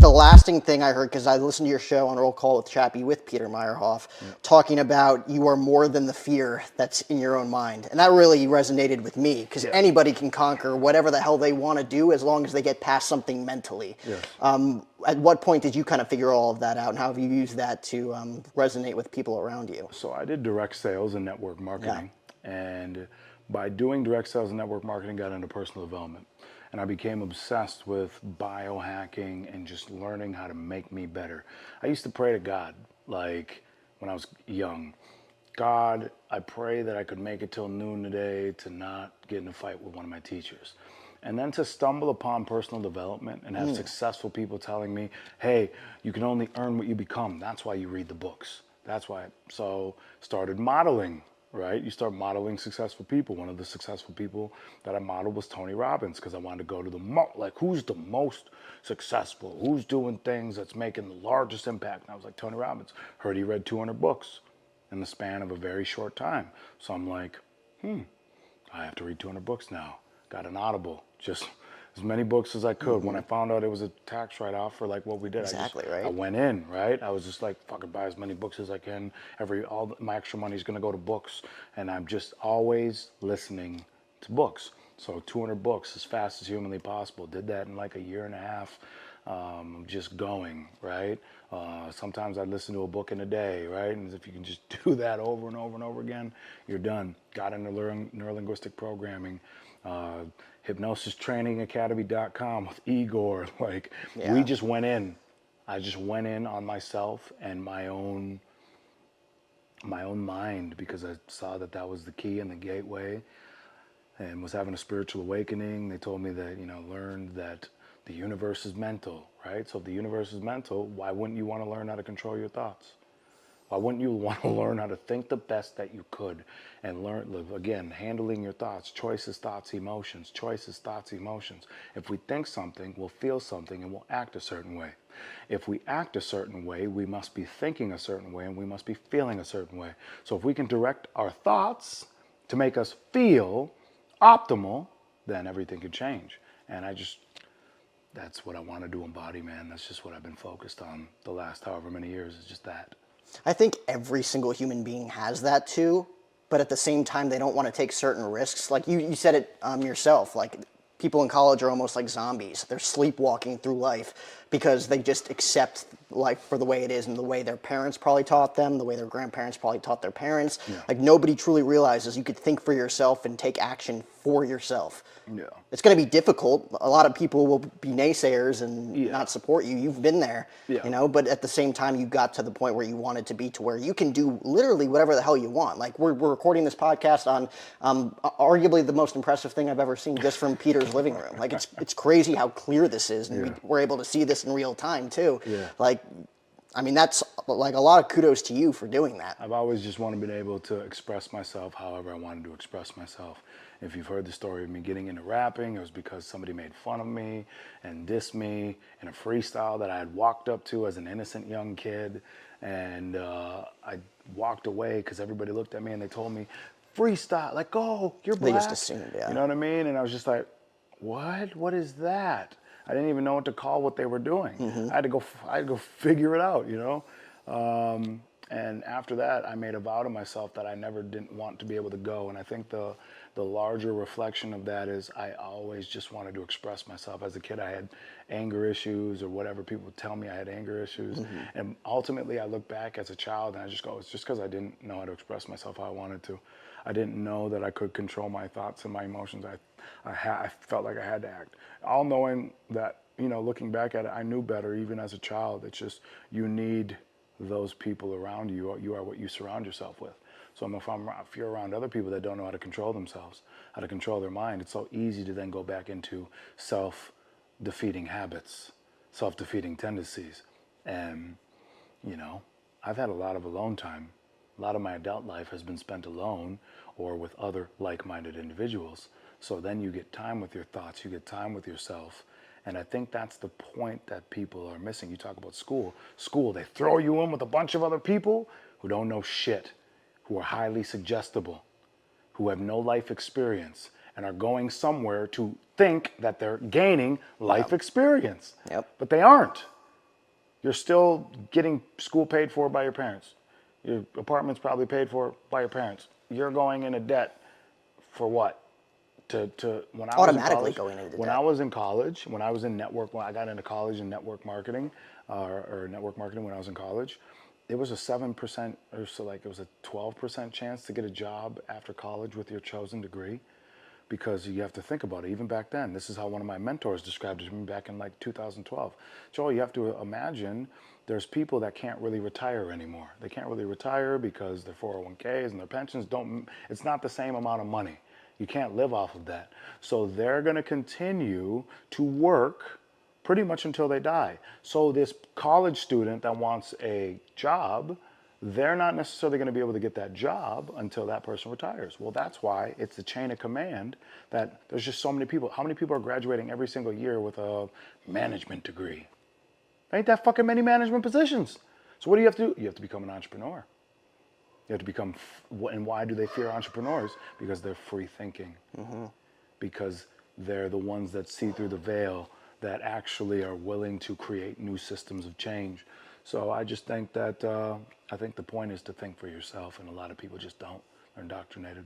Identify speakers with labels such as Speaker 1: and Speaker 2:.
Speaker 1: the lasting thing I heard, because I listened to your show on Roll Call with Chappie with Peter Meyerhoff, talking about you are more than the fear that's in your own mind. And that really resonated with me, because anybody can conquer whatever the hell they want to do as long as they get past something mentally.
Speaker 2: Yes.
Speaker 1: At what point did you kind of figure all of that out, and how have you used that to resonate with people around you?
Speaker 2: So I did direct sales and network marketing. And by doing direct sales and network marketing, got into personal development. And I became obsessed with biohacking and just learning how to make me better. I used to pray to God, like when I was young. God, I pray that I could make it till noon today to not get in a fight with one of my teachers. And then to stumble upon personal development and have successful people telling me, hey, you can only earn what you become. That's why you read the books. That's why. So started modeling, right? You start modeling successful people. One of the successful people that I modeled was Tony Robbins, because I wanted to go to like, who's the most successful? Who's doing things that's making the largest impact? And I was like, Tony Robbins. Heard he read 200 books in the span of a very short time. So I'm like, I have to read 200 books now. Got an Audible, just as many books as I could. When I found out it was a tax write-off for like what we did, I went in, right? I was just like, fucking buy as many books as I can. All my extra money is gonna go to books, and I'm just always listening to books. So 200 books as fast as humanly possible. Did that in like a year and a half. Just going, right? Sometimes I listen to a book in a day, right? And if you can just do that over and over and over again, you're done. Got into neurolinguistic programming, hypnosistrainingacademy.com with Igor. Like, we just went in. I just went in on myself and my own mind, because I saw that that was the key and the gateway, and was having a spiritual awakening. They told me that, learned that the universe is mental, right? So if the universe is mental, why wouldn't you want to learn how to control your thoughts? Why wouldn't you want to learn how to think the best that you could and learn, again, handling your thoughts, choices, thoughts, emotions, choices, thoughts, emotions. If we think something, we'll feel something and we'll act a certain way. If we act a certain way, we must be thinking a certain way and we must be feeling a certain way. So if we can direct our thoughts to make us feel optimal, then everything can change. And that's what I want to do embody, man. That's just what I've been focused on the last however many years, is just that.
Speaker 1: I think every single human being has that too, but at the same time, they don't want to take certain risks. Like you said it yourself, like people in college are almost like zombies. They're sleepwalking through life because they just accept life for the way it is and the way their parents probably taught them, the way their grandparents probably taught their parents. Like nobody truly realizes you could think for yourself and take action for yourself. It's going to be difficult. A lot of people will be naysayers and not support you. You've been there, but at the same time, you got to the point where you wanted to be, to where you can do literally whatever the hell you want. Like we're recording this podcast on arguably the most impressive thing I've ever seen, just from Peter's living room. Like it's crazy how clear this is, and we're able to see this in real time too. Like, I mean, that's like a lot of kudos to you for doing that.
Speaker 2: I've always just wanted to be able to express myself however I wanted to express myself. If you've heard the story of me getting into rapping, it was because somebody made fun of me and dissed me in a freestyle that I had walked up to as an innocent young kid. And I walked away because everybody looked at me and they told me, freestyle, like, oh, you're black.
Speaker 1: They just assumed,
Speaker 2: You know what I mean? And I was just like, what? What is that? I didn't even know what to call what they were doing. I had to go figure it out, and after that, I made a vow to myself that I never didn't want to be able to go. And I think the larger reflection of that is I always just wanted to express myself. As a kid, I had anger issues, or whatever people would tell me, I had anger issues. And ultimately, I look back as a child and I just go, it's just because I didn't know how to express myself how I wanted to. I didn't know that I could control my thoughts and my emotions. I felt like I had to act. All knowing that, looking back at it, I knew better even as a child. It's just, you need those people around you. You are what you surround yourself with. So if you're around other people that don't know how to control themselves, how to control their mind, it's so easy to then go back into self-defeating habits, self-defeating tendencies. And, I've had a lot of alone time. A lot of my adult life has been spent alone or with other like-minded individuals. So then you get time with your thoughts, you get time with yourself. And I think that's the point that people are missing. You talk about school. School, they throw you in with a bunch of other people who don't know shit, who are highly suggestible, who have no life experience, and are going somewhere to think that they're gaining life experience. But they aren't. You're still getting school paid for by your parents. Your apartment's probably paid for by your parents. You're going into debt for what? To when I was in
Speaker 1: Automatically
Speaker 2: college,
Speaker 1: going into
Speaker 2: when
Speaker 1: debt.
Speaker 2: I was in college, when I was in network, when I got into college in network marketing, or network marketing when I was in college, it was a 7% or so, like it was a 12% chance to get a job after college with your chosen degree, because you have to think about it. Even back then, this is how one of my mentors described it to me back in like 2012. Joel, you have to imagine there's people that can't really retire anymore. They can't really retire because their 401ks and their pensions don't, it's not the same amount of money. You can't live off of that. So they're going to continue to work pretty much until they die. So this college student that wants a job, they're not necessarily going to be able to get that job until that person retires. Well, that's why it's the chain of command that there's just so many people. How many people are graduating every single year with a management degree? Ain't that fucking many management positions. So what do you have to do? You have to become an entrepreneur. You have to become, and why do they fear entrepreneurs? Because they're free thinking. Because they're the ones that see through the veil, that actually are willing to create new systems of change. So I just think that, I think the point is to think for yourself, and a lot of people just don't. They're indoctrinated.